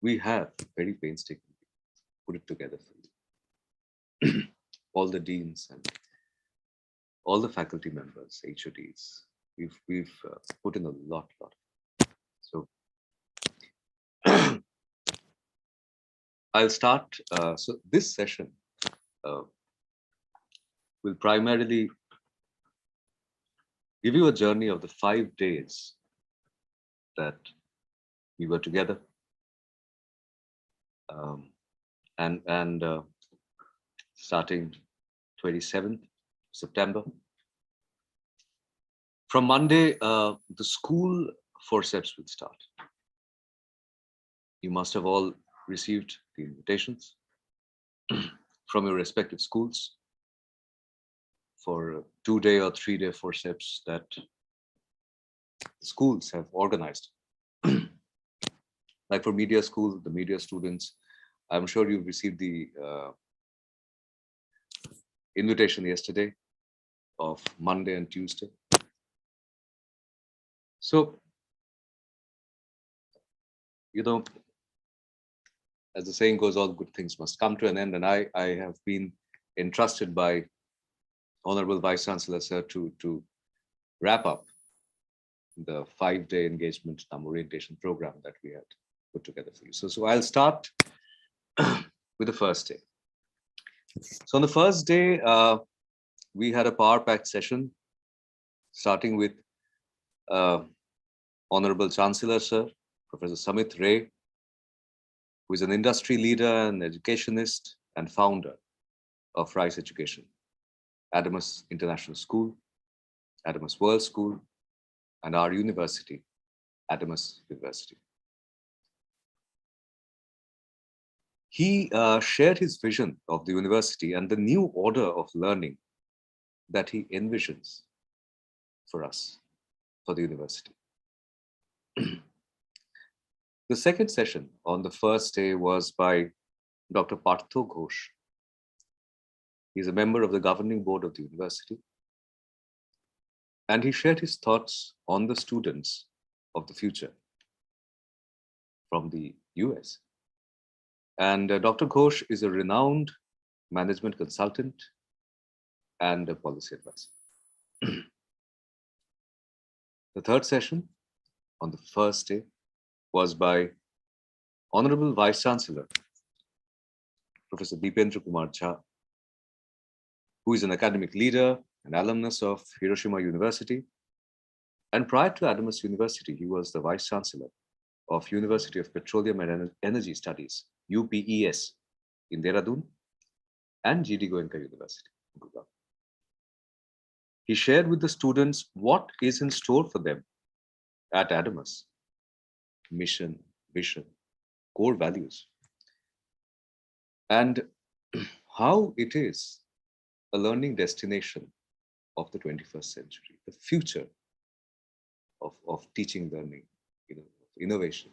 we have very painstakingly put it together for you. All the deans and all the faculty members, HODs, we've put in a lot. So I'll start. So this session uh, will primarily give you a journey of the 5 days that we were together, um, and starting 27th September. From Monday, the school Forceps will start. You must have all received the invitations from your respective schools for 2-day or 3-day Forceps that the schools have organized. Like for media school, the media students, I'm sure you've received the invitation yesterday of Monday and Tuesday. So, you know, as the saying goes, all good things must come to an end. And I have been entrusted by Honorable Vice Chancellor, sir, to wrap up the 5-day engagement orientation program that we had put together for you. So I'll start with the first day. So on the first day, we had a power-packed session, starting with Honorable Chancellor, sir, Professor Samit Ray, who is an industry leader and educationist and founder of Rice Education, Adamus International School, Adamus World School, and our university, Adamus University. He shared his vision of the university and the new order of learning that he envisions for us, for the university. The second session on the first day was by Dr. Partho Ghosh. He's a member of the governing board of the university. And he shared his thoughts on the students of the future from the US. And Dr. Ghosh is a renowned management consultant and a policy advisor. The third session on the first day was by Honorable Vice Chancellor, Professor Deependra Kumar Jha, who is an academic leader and alumnus of Hiroshima University. And prior to Adamus University, he was the Vice Chancellor of University of Petroleum and Energy Studies, UPES, in Dehradun, and GD Goenka University, Gurgaon. He shared with the students what is in store for them at Adamus: mission, vision, core values, and how it is a learning destination of the 21st century, the future of teaching, learning, innovation.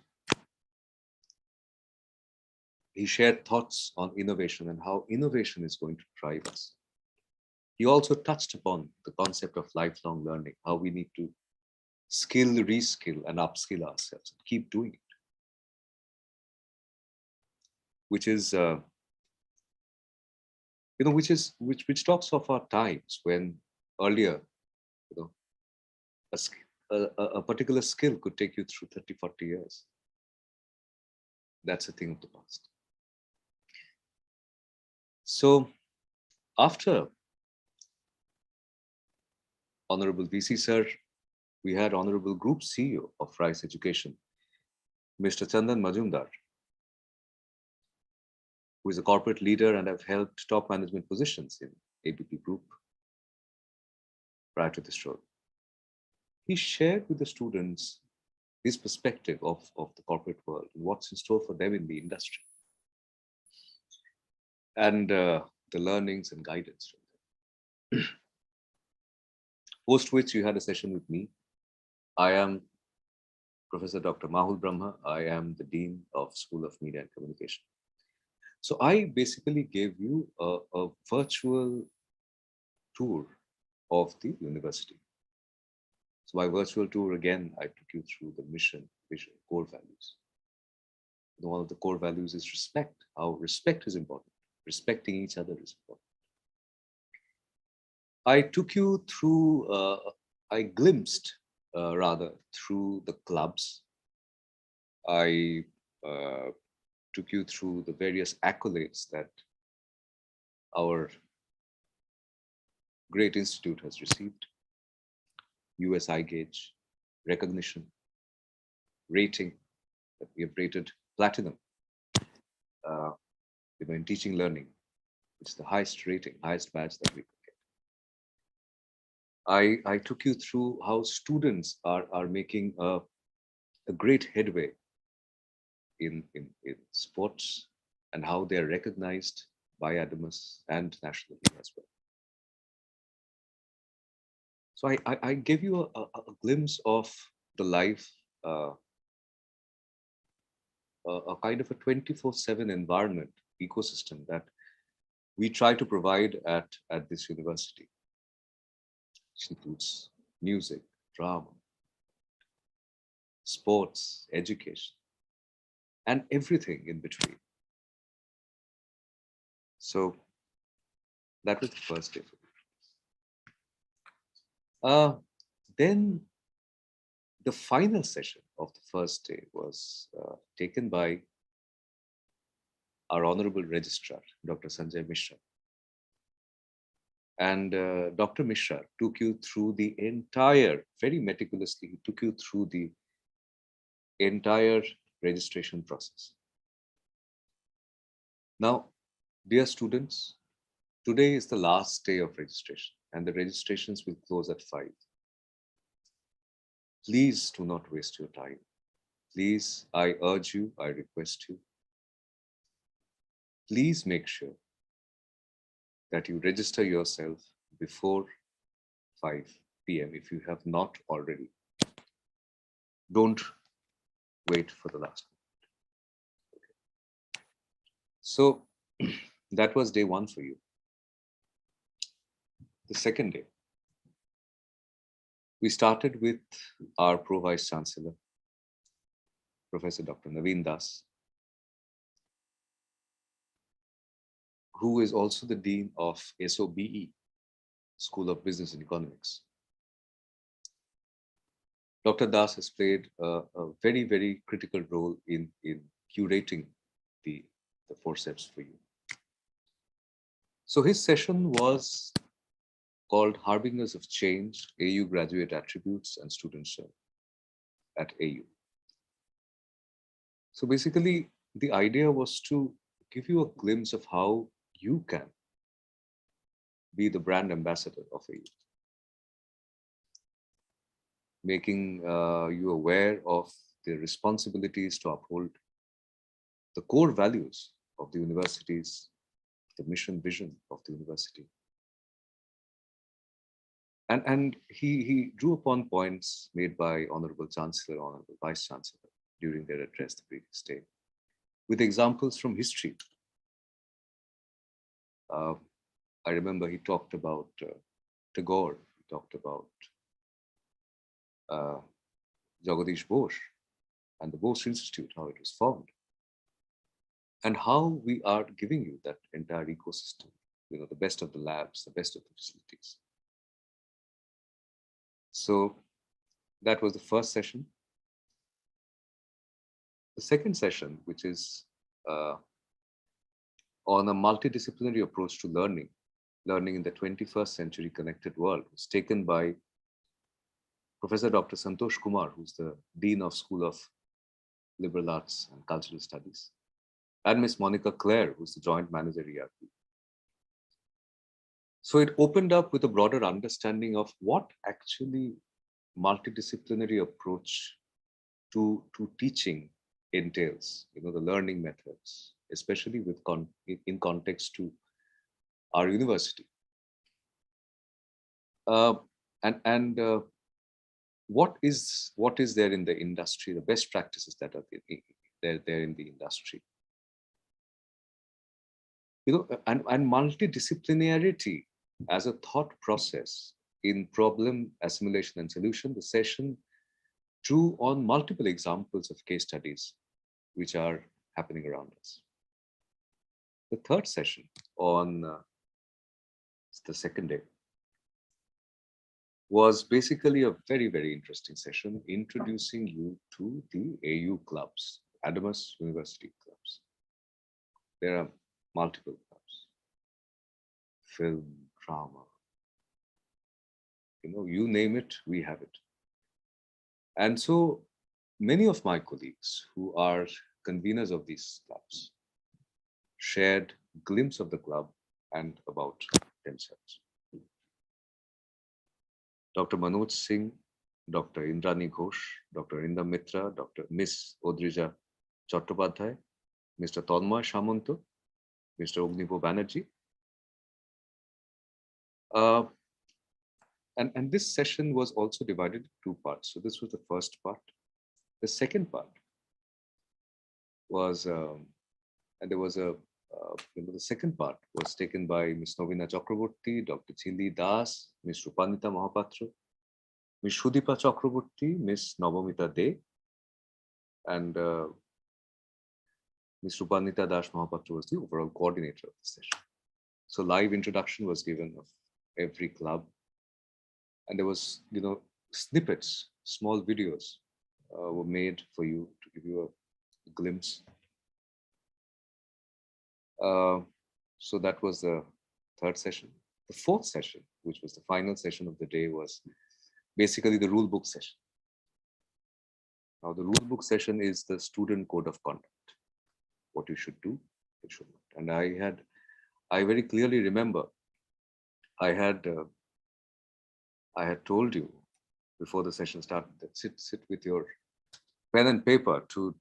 He shared thoughts on innovation and how innovation is going to drive us. He also touched upon the concept of lifelong learning, how we need to skill, reskill, and upskill ourselves, and keep doing it, which is, which talks of our times when earlier, a particular skill could take you through 30, 40 years. That's a thing of the past. So after Honorable VC Sir, we had Honorable Group CEO of Rice Education, Mr. Chandan Majumdar, who is a corporate leader and have held top management positions in ABP Group prior to this role. He shared with the students his perspective of the corporate world and what's in store for them in the industry, and the learnings and guidance from them. Post which you had a session with me. I am Professor Dr. Mahul Brahma. I am the Dean of School of Media and Communication. So I basically gave you a virtual tour of the university. So by virtual tour, again, I took you through the mission, vision, core values. One of the core values is respect. How respect is important. Respecting each other is important. I took you through, I glimpsed rather through the clubs. I took you through the various accolades that our great institute has received: US gauge, recognition, rating that we have rated platinum, uh, in teaching learning. It's the highest rating, highest badge that we could get. I took you through how students are making a great headway in sports, and how they are recognized by Adamus and nationally as well. So I gave you a glimpse of the life, uh, a kind of a 24/7 environment ecosystem that we try to provide at this university, which includes music, drama, sports, education, and everything in between. So that was the first day for me. Then the final session of the first day was taken by our Honorable Registrar, Dr. Sanjay Mishra. And Dr. Mishra took you through the entire, very meticulously, he took you through the entire registration process. Now, dear students, today is the last day of registration, and the registrations will close at 5. Please do not waste your time. Please, I urge you, I request you, please make sure that you register yourself before 5 p.m. if you have not already. Don't wait for the last minute. Okay. So that was day 1 for you. The second day, we started with our Pro Vice Chancellor, Professor Dr. Naveen Das, who is also the Dean of SOBE, School of Business and Economics. Dr. Das has played a very, very critical role in curating the Forceps for you. So his session was called Harbingers of Change, AU Graduate Attributes and Studentship at AU. So basically, the idea was to give you a glimpse of how you can be the brand ambassador of AU, making you aware of the responsibilities to uphold the core values of the universities, the mission vision of the university. And he drew upon points made by Honorable Chancellor, Honorable Vice Chancellor during their address the previous day, with examples from history. I remember he talked about Tagore, he talked about Jagadish Bose and the Bose Institute, how it was formed, and how we are giving you that entire ecosystem, the best of the labs, the best of the facilities. So that was the first session. The second session, which is on a multidisciplinary approach to learning in the 21st century connected world, was taken by Professor Dr. Santosh Kumar, who's the Dean of School of Liberal Arts and Cultural Studies, and Miss Monica Clare, who's the Joint Manager ERP. So it opened up with a broader understanding of what actually multidisciplinary approach to teaching entails, the learning methods, especially in context to our university. And what is there in the industry, the best practices that are there in the industry. And multidisciplinarity as a thought process in problem assimilation and solution. The session drew on multiple examples of case studies which are happening around us. The third session on the second day was basically a very, very interesting session introducing you to the AU clubs, Adamus University clubs. There are multiple clubs, film, drama, you name it, we have it. And so many of my colleagues who are conveners of these clubs shared a glimpse of the club and about themselves. Dr. Manoj Singh, Dr. Indrani Ghosh, Dr. Indam Mitra, Dr. Miss Odrija Chattopadhyay, Mr. Tanmoy Samanto, Mr. Ognipo Banerjee. And this session was also divided into two parts. So this was the first part. The second part was, and there was the second part was taken by Ms. Novina Chakraborty, Dr. Chindi Das, Ms. Rupanita Mahapatra, Ms. Shudipa Chakraborty, Ms. Navamita De, and Ms. Rupanita Das Mahapatra was the overall coordinator of the session. So live introduction was given of every club. And there was, snippets, small videos were made for you to give you a glimpse. So that was the third session. The fourth session, which was the final session of the day, was basically the rule book session. Now, the rule book session is the student code of conduct. What you should do, you should not. And I very clearly remember, I had told you before the session started that sit with your pen and paper to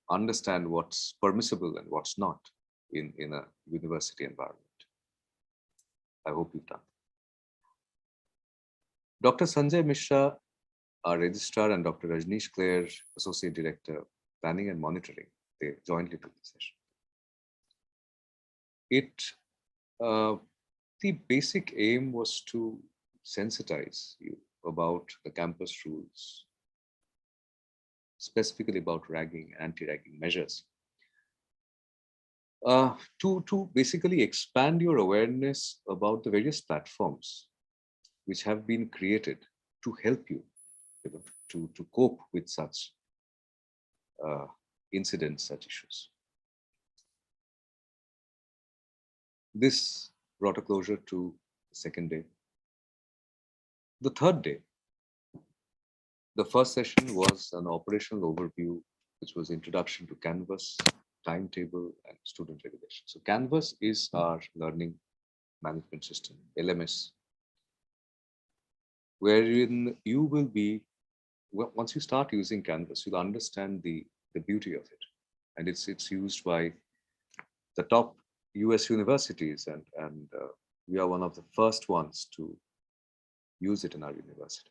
understand what's permissible and what's not in a university environment. I hope you've done. Dr. Sanjay Mishra, our registrar, and Dr. Rajneesh Clare, Associate Director, Planning and Monitoring, they jointly took the session. The basic aim was to sensitize you about the campus rules, specifically about ragging, anti-ragging measures, to basically expand your awareness about the various platforms which have been created to help you, to cope with such incidents, such issues. This brought a closure to the second day. The third day, the first session was an operational overview, which was introduction to Canvas, timetable, and student regulation. So Canvas is our learning management system, LMS, wherein you will be, once you start using Canvas, you'll understand the beauty of it. And it's used by the top US universities, and we are one of the first ones to use it in our university.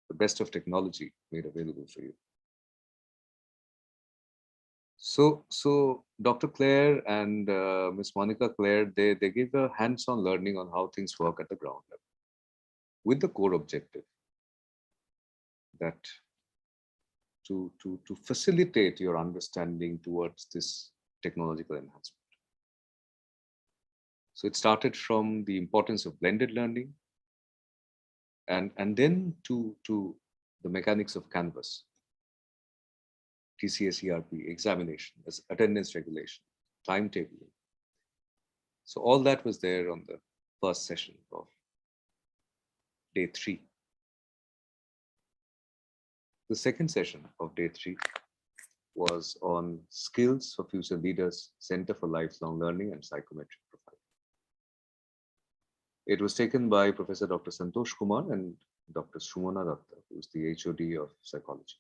The best of technology made available for you. So Dr. Clare and Ms. Monica Clare, they gave a hands-on learning on how things work at the ground level, with the core objective that to facilitate your understanding towards this technological enhancement. So it started from the importance of blended learning, and then to the mechanics of Canvas, TCS ERP, examination, attendance regulation, timetabling. So all that was there on the first session of day 3. The second session of day 3 was on skills for future leaders, Center for Lifelong Learning and Psychometric Profile. It was taken by Professor Dr. Santosh Kumar and Dr. Shumana Datta, who is the HOD of psychology.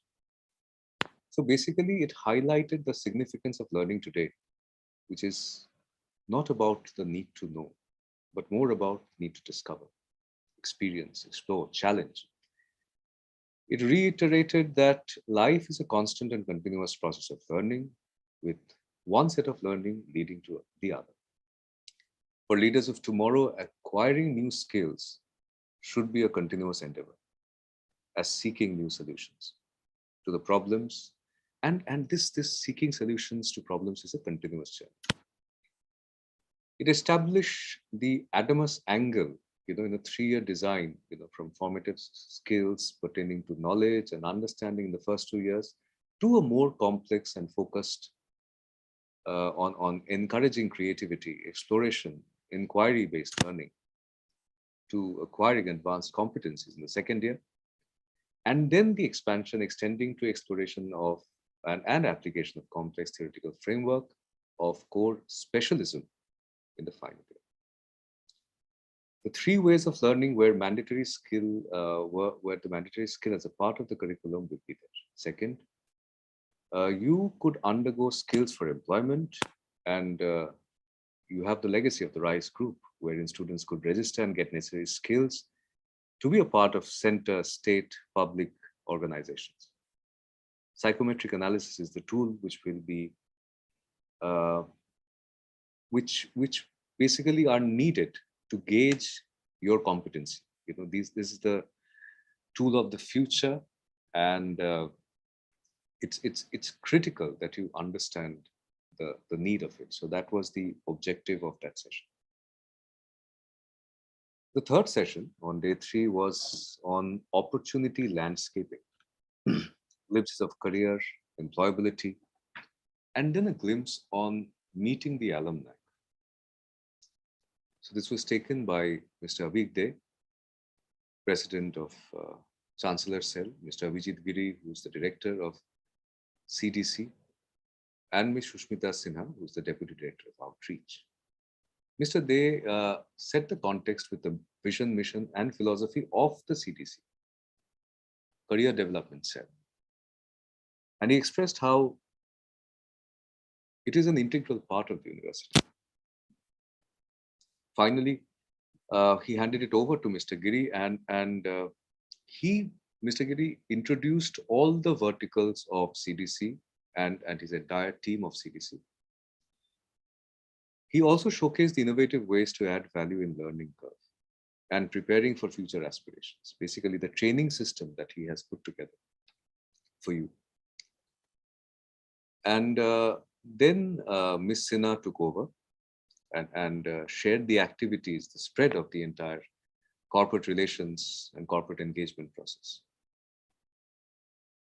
So basically, it highlighted the significance of learning today, which is not about the need to know, but more about need to discover, experience, explore, challenge. It reiterated that life is a constant and continuous process of learning, with one set of learning leading to the other. For leaders of tomorrow, acquiring new skills should be a continuous endeavor, as seeking new solutions to the problems And this seeking solutions to problems is a continuous journey. It established the Adamus angle, in a 3-year design, from formative skills pertaining to knowledge and understanding in the first 2 years to a more complex and focused on encouraging creativity, exploration, inquiry-based learning, to acquiring advanced competencies in the second year, and then the expansion extending to exploration of and application of complex theoretical framework of core specialism in the final year. The 3 ways of learning where mandatory skill, where the mandatory skill as a part of the curriculum would be there. Second, you could undergo skills for employment, and you have the legacy of the RISE group, wherein students could register and get necessary skills to be a part of center, state, public organizations. Psychometric analysis is the tool which will be, which basically are needed to gauge your competency. This is the tool of the future, and it's critical that you understand the need of it. So that was the objective of that session. The third session on day 3 was on opportunity landscaping, glimpses of career, employability, and then a glimpse on meeting the alumni. So this was taken by Mr. Avik De, President of Chancellor Cell, Mr. Vijit Giri, who's the Director of CDC, and Ms. Shushmita Sinha, who's the Deputy Director of Outreach. Mr. De set the context with the vision, mission, and philosophy of the CDC, Career Development Cell. And he expressed how it is an integral part of the university. Finally, he handed it over to Mr. Giri, and Mr. Giri introduced all the verticals of CDC and his entire team of CDC. He also showcased the innovative ways to add value in learning curve and preparing for future aspirations. Basically, the training system that he has put together for you. And then Ms. Sinha took over and shared the activities, the spread of the entire corporate relations and corporate engagement process.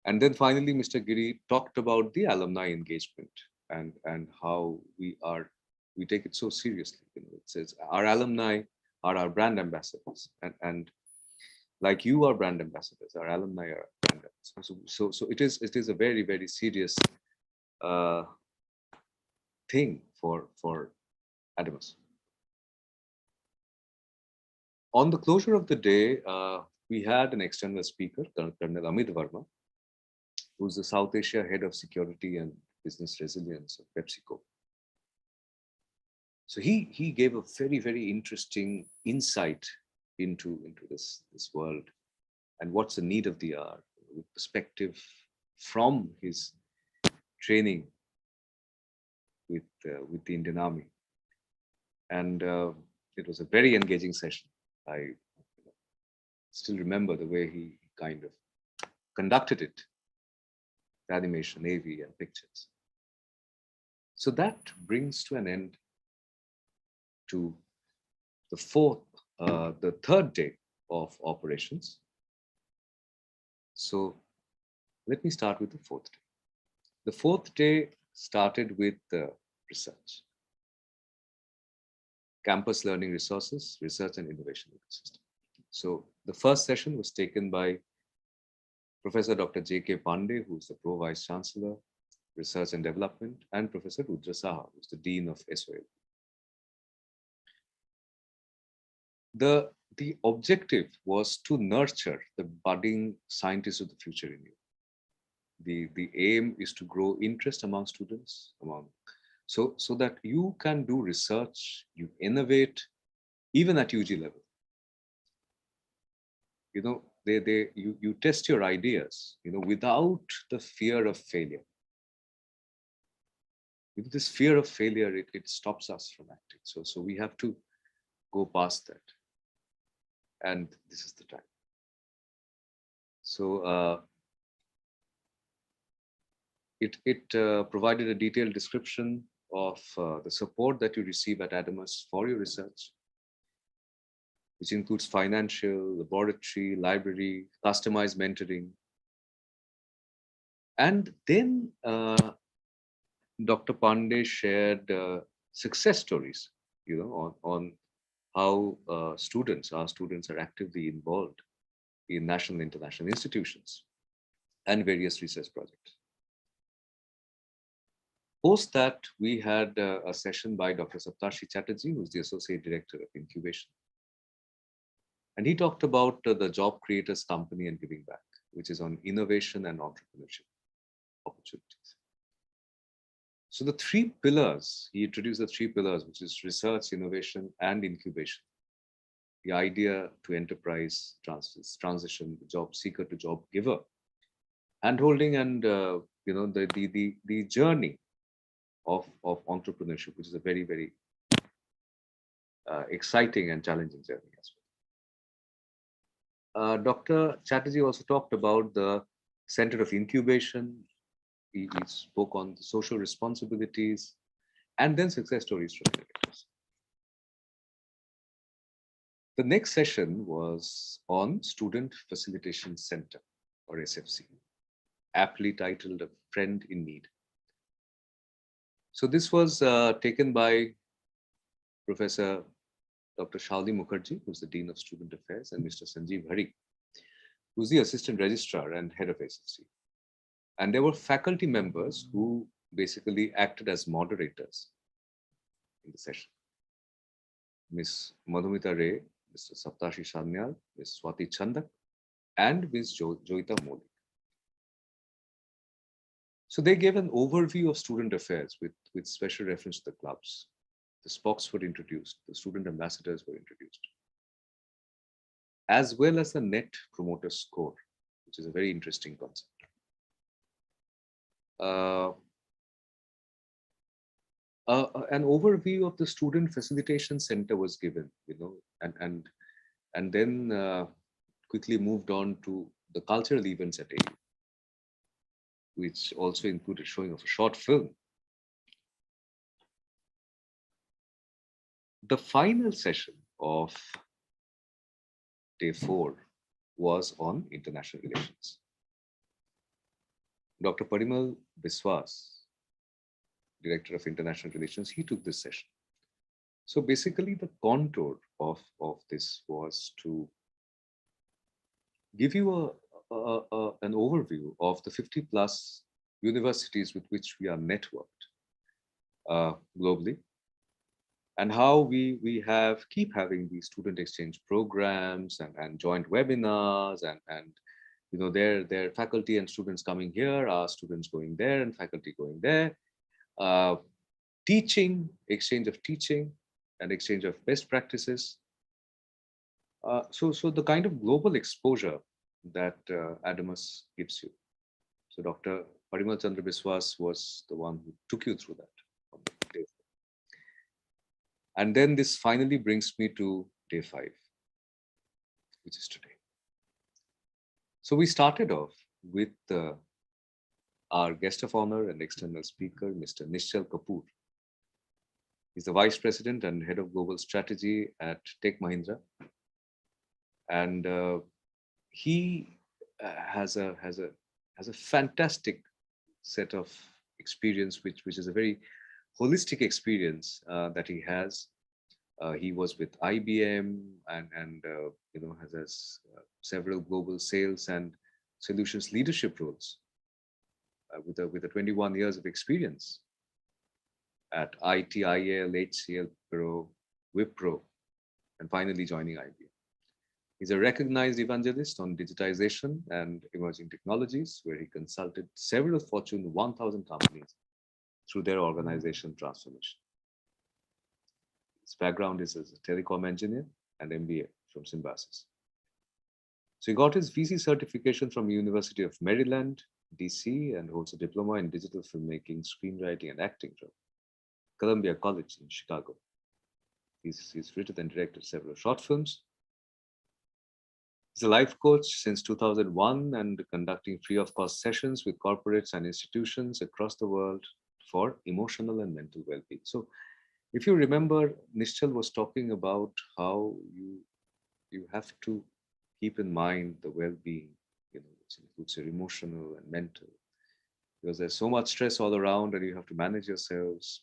And then finally, Mr. Giri talked about the alumni engagement and how we take it so seriously. It says our alumni are our brand ambassadors, and like you are brand ambassadors, our alumni are brand ambassadors. So it is a very, very serious thing for Adamus. On the closure of the day, we had an external speaker, Colonel Amit Verma, who's the South Asia Head of Security and Business Resilience of PepsiCo. So he gave a very, very interesting insight into this world and what's the need of the hour, with perspective from his training with the Indian Army. And it was a very engaging session. I still remember the way he kind of conducted it, the animation, AV, and pictures. So that brings to an end to the third day of operations. So let me start with the fourth day. The fourth day started with the research. Campus learning resources, research and innovation ecosystem. So the first session was taken by Professor Dr. J.K. Pandey, who's the Pro Vice Chancellor, Research and Development, and Professor Rudra Saha, who's the Dean of SOL. The objective was to nurture the budding scientists of the future in you. The aim is to grow interest among students, so that you can do research, you innovate, even at UG level. You test your ideas, without the fear of failure. With this fear of failure, it stops us from acting. So we have to go past that. And this is the time. So It provided a detailed description of the support that you receive at Adamus for your research, which includes financial, laboratory, library, customized mentoring. And then Dr. Pandey shared success stories, on how our students are actively involved in national and international institutions and various research projects. Post that, we had a session by Dr. Saptarshi Chatterjee, who's the Associate Director of Incubation. And he talked about the Job Creators Company and Giving Back, which is on innovation and entrepreneurship opportunities. So the three pillars, he introduced the three pillars, which is research, innovation, and incubation. The idea to enterprise transition, job seeker to job giver, handholding, and the journey of entrepreneurship, which is a very, very exciting and challenging journey as well. Dr. Chatterjee also talked about the Center of Incubation. He spoke on the social responsibilities and then success stories from innovators. The next session was on Student Facilitation Center, or SFC, aptly titled A Friend in Need. So this was taken by Professor Dr. Shalini Mukherjee, who's the Dean of Student Affairs, and Mr. Sanjeev Hari, who's the Assistant Registrar and Head of SFC. And there were faculty members who basically acted as moderators in the session. Ms. Madhumita Ray, Mr. Saptashi Sanyal, Ms. Swati Chandak, and Ms. Joita Modi. So they gave an overview of student affairs with special reference to the clubs. The spokes were introduced, the student ambassadors were introduced, as well as the net promoter score, which is a very interesting concept. An overview of the Student Facilitation Center was given, and then quickly moved on to the cultural events at AU, which also included showing of a short film. The final session of day 4 was on international relations. Dr. Parimal Biswas, Director of International Relations, he took this session. So basically the contour of this was to give you an overview of the 50 plus universities with which we are networked globally, and how we keep having these student exchange programs and joint webinars and their faculty and students coming here, our students going there, and faculty going there. Teaching, exchange of teaching and exchange of best practices. So the kind of global exposure that Adamus gives you. So Dr. Parimal Chandra Biswas was the one who took you through that on day 4. And then this finally brings me to day 5, which is today. So we started off with our guest of honor and external speaker, Mr. Nishchal Kapoor. He's the Vice President and Head of Global Strategy at Tech Mahindra. And he has a fantastic set of experience, which is a very holistic experience that he has. He was with IBM and has several global sales and solutions leadership roles with a 21 years of experience at IT, IL, HCL, Pro, Wipro, and finally joining IBM. He's a recognized evangelist on digitization and emerging technologies, where he consulted several Fortune 1000 companies through their organization transformation. His background is as a telecom engineer and MBA from Symbiosis. So he got his VC certification from University of Maryland, DC, and holds a diploma in digital filmmaking, screenwriting, and acting from Columbia College in Chicago. He's written and directed several short films. He's a life coach since 2001 and conducting free of cost sessions with corporates and institutions across the world for emotional and mental well-being. So if you remember, Nishchal was talking about how you have to keep in mind the well-being, which includes your emotional and mental, because there's so much stress all around and you have to manage yourselves.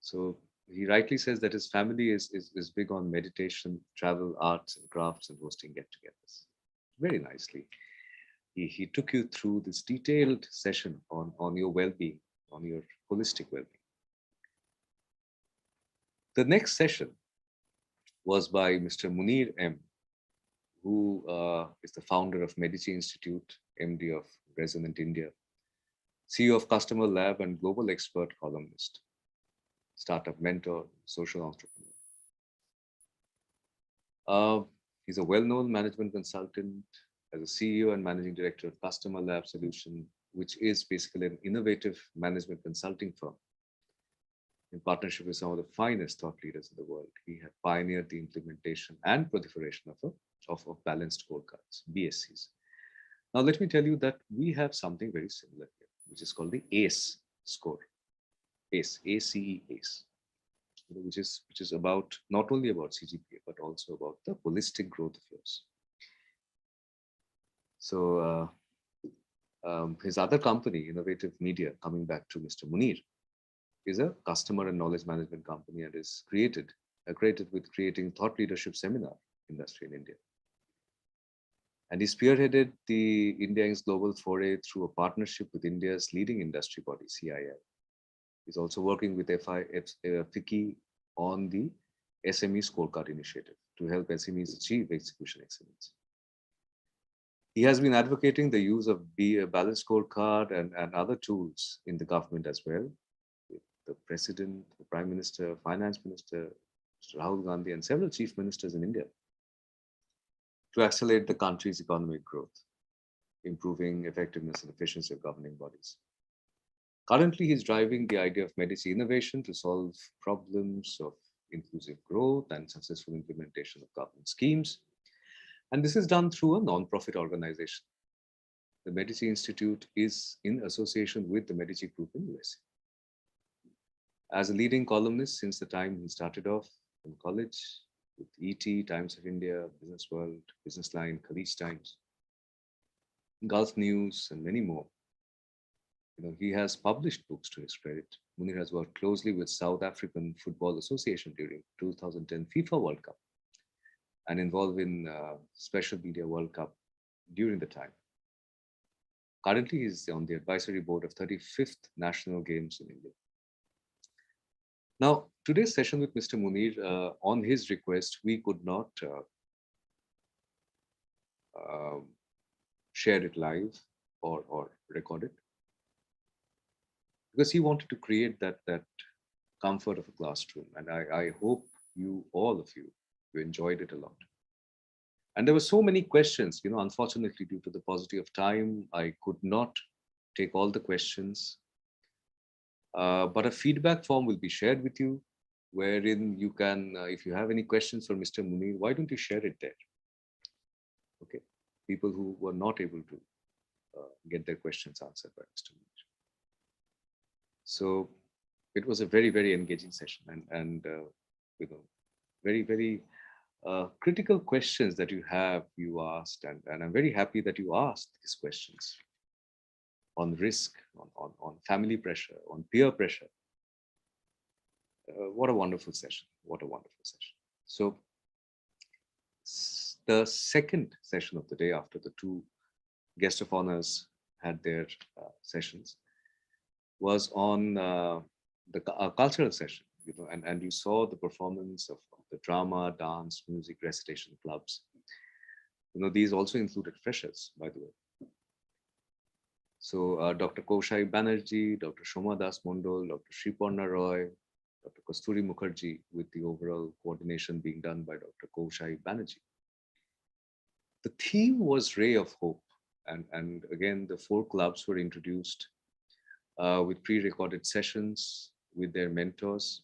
So he rightly says that his family is big on meditation, travel, arts and crafts, and hosting get-togethers. Very nicely. He took you through this detailed session on your well-being, on your holistic well-being. The next session was by Mr. Munir M, who is the founder of Medici Institute, MD of Resonant India, CEO of Customer Lab and global expert columnist, startup mentor, social entrepreneur. He's a well-known management consultant as a CEO and managing director of Customer Lab Solution, which is basically an innovative management consulting firm in partnership with some of the finest thought leaders in the world. He had pioneered the implementation and proliferation of balanced scorecards, BSCs. Now, let me tell you that we have something very similar here, which is called the ACE score. ACE, ACE, ACE, which is about not only about CGPA, but also about the holistic growth of yours. So his other company, Innovative Media, coming back to Mr. Munir, is a customer and knowledge management company and is credited with creating thought leadership seminar industry in India. And he spearheaded the India's global foray through a partnership with India's leading industry body, CII. He's also working with FICCI on the SME Scorecard Initiative to help SMEs achieve execution excellence. He has been advocating the use of a balanced scorecard and other tools in the government as well, with the President, the Prime Minister, Finance Minister, Mr. Rahul Gandhi, and several chief ministers in India to accelerate the country's economic growth, improving effectiveness and efficiency of governing bodies. Currently, he's driving the idea of Medici innovation to solve problems of inclusive growth and successful implementation of government schemes. And this is done through a non-profit organization. The Medici Institute is in association with the Medici Group in USA. As a leading columnist since the time he started off in college with ET, Times of India, Business World, Business Line, Khaleej Times, Gulf News, and many more. He has published books to his credit. Munir has worked closely with South African Football Association during 2010 FIFA World Cup and involved in Special Media World Cup during the time. Currently, he's on the advisory board of 35th National Games in India. Now, today's session with Mr. Munir, on his request, we could not share it live or record it, because he wanted to create that comfort of a classroom. And I hope all of you enjoyed it a lot. And there were so many questions, unfortunately, due to the paucity of time, I could not take all the questions. But a feedback form will be shared with you, wherein you can, if you have any questions for Mr. Munir, why don't you share it there? Okay, people who were not able to get their questions answered by Mr. Munir. So it was a very, very engaging session, and very, very critical questions that you asked, and I'm very happy that you asked these questions on risk, on family pressure, on peer pressure. What a wonderful session. What a wonderful session. So the second session of the day, after the two guest of honors had their sessions, was on the cultural session, and you saw the performance of the drama, dance, music, recitation clubs. These also included freshers, by the way. So Dr. Kaushai Banerjee, Dr. Shoma Das Mondol, Dr. Sriparna Roy, Dr. Kasturi Mukherjee, with the overall coordination being done by Dr. Kaushai Banerjee. The theme was Ray of Hope. And again, the 4 clubs were introduced with pre-recorded sessions with their mentors.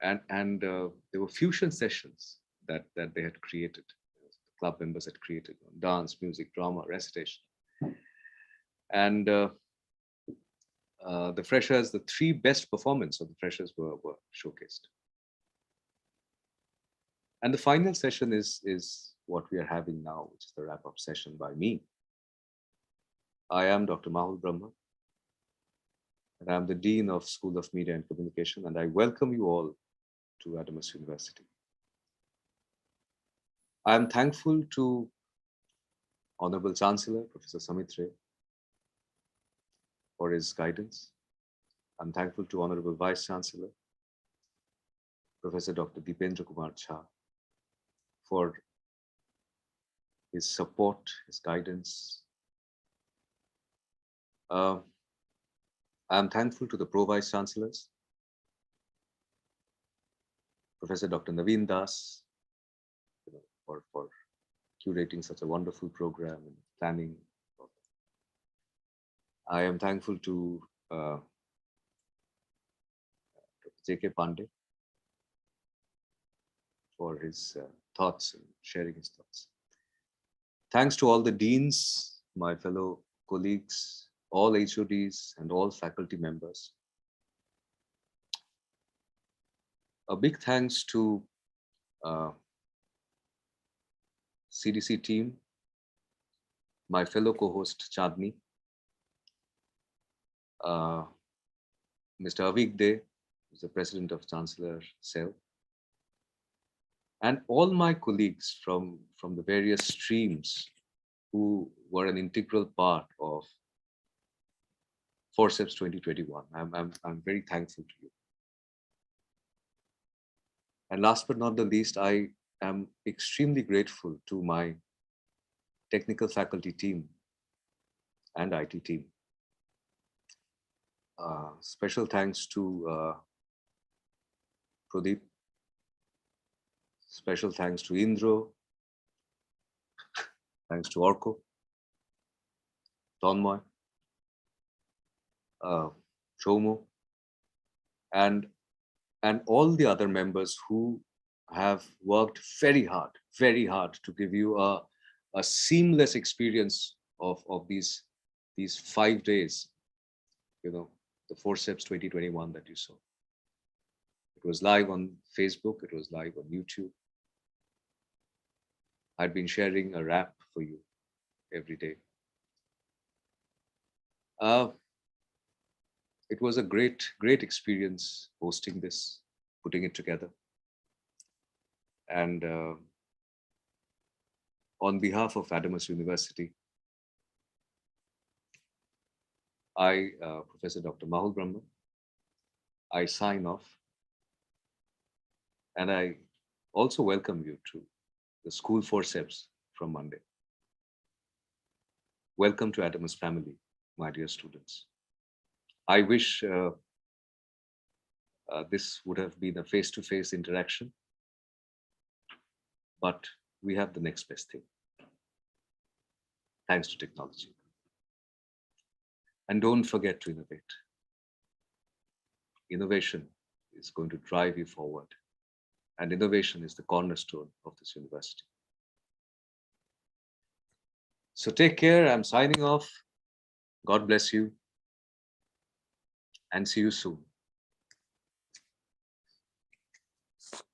And there were fusion sessions that they had created. club members had created: dance, music, drama, recitation. And the freshers, the three best performances of the freshers were showcased. And the final session is what we are having now, which is the wrap-up session by me. I am Dr. Mahul Brahma, and I'm the Dean of School of Media and Communication, and I welcome you all to Adamas University. I am thankful to Honorable Chancellor, Professor Samit Ray, for his guidance. I'm thankful to Honorable Vice Chancellor, Professor Dr. Dipendra Kumar Jha, for his support, his guidance. I'm thankful to the Pro-Vice Chancellors, Professor Dr. Naveen Das, for curating such a wonderful program and planning. I am thankful to Dr. J.K. Pandey for his thoughts and sharing his thoughts. Thanks to all the deans, my fellow colleagues, all HODs, and all faculty members. A big thanks to CDC team, my fellow co-host Chandni, Mr. Avik Dey, who's the president of Chancellor Cell, and all my colleagues from the various streams who were an integral part of Forceps 2021. I'm very thankful to you. And last but not the least, I am extremely grateful to my technical faculty team and IT team. Special thanks to Pradeep. Special thanks to Indro. Thanks to Orko, Tonmoy, Shomo, and all the other members who have worked very hard to give you a seamless experience of these 5 days, the Forceps 2021 that you saw. It was live on Facebook, it was live on YouTube. I'd been sharing a rap for you every day. It was a great experience hosting this, putting it together. And on behalf of Adamas University, I, Professor Dr. Mahul Brahma, I sign off. And I also welcome you to the school Forceps from Monday. Welcome to Adamas family, my dear students. I wish this would have been a face-to-face interaction, but we have the next best thing, thanks to technology. And don't forget to innovate. Innovation is going to drive you forward, and innovation is the cornerstone of this university. So take care. I'm signing off. God bless you, and see you soon.